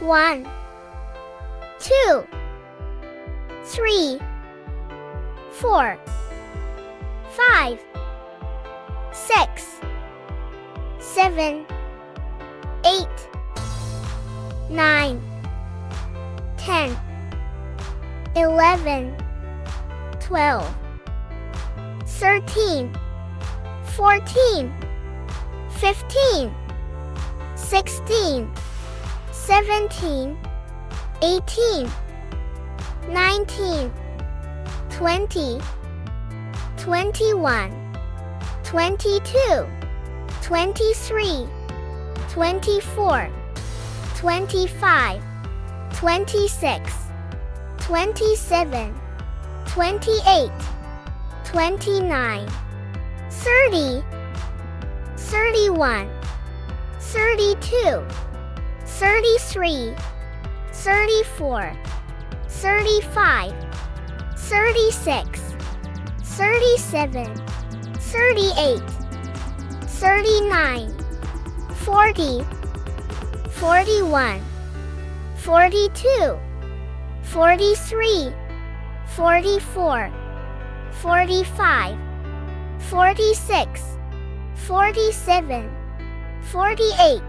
1, 2, 3, 4, 5, 6, 7, 8, 9, 10, 11, 12, 13, 14, 15, 16, 17, 18, 19, 20, 21, 22, 23, 24, 25, 26, 27, 28, 29, 30, 31, 32, 33, 34, 35, 36, 37, 38, 39, 40, 41, 42, 43, 44, 45, 46, 47, 48,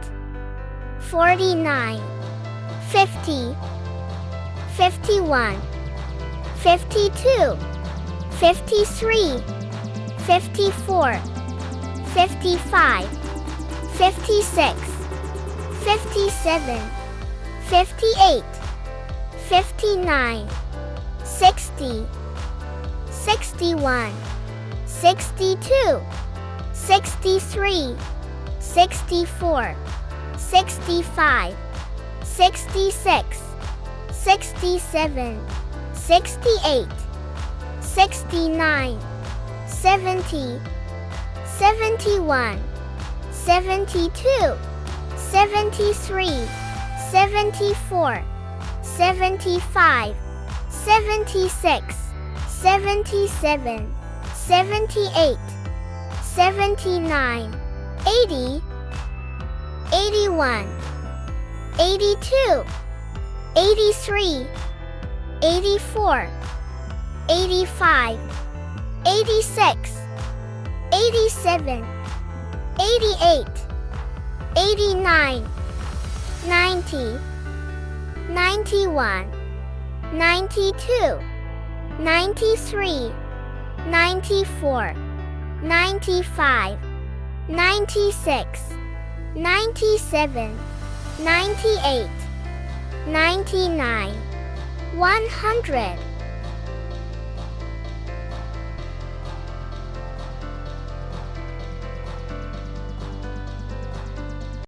49, 50, 51, 52, 53, 54, 55, 56, 57, 58, 59, 60, 61, 62, 63, 64, 65, 66, 67, 68, 69, 70, 71, 72, 73, 74, 75, 76, 77, 78, 79, 80, 81, 82, 83, 84, 85, 86, 87, 88, 89, 90, 91, 92, 93, 94, 95, 96, 97, 98, 99, 100.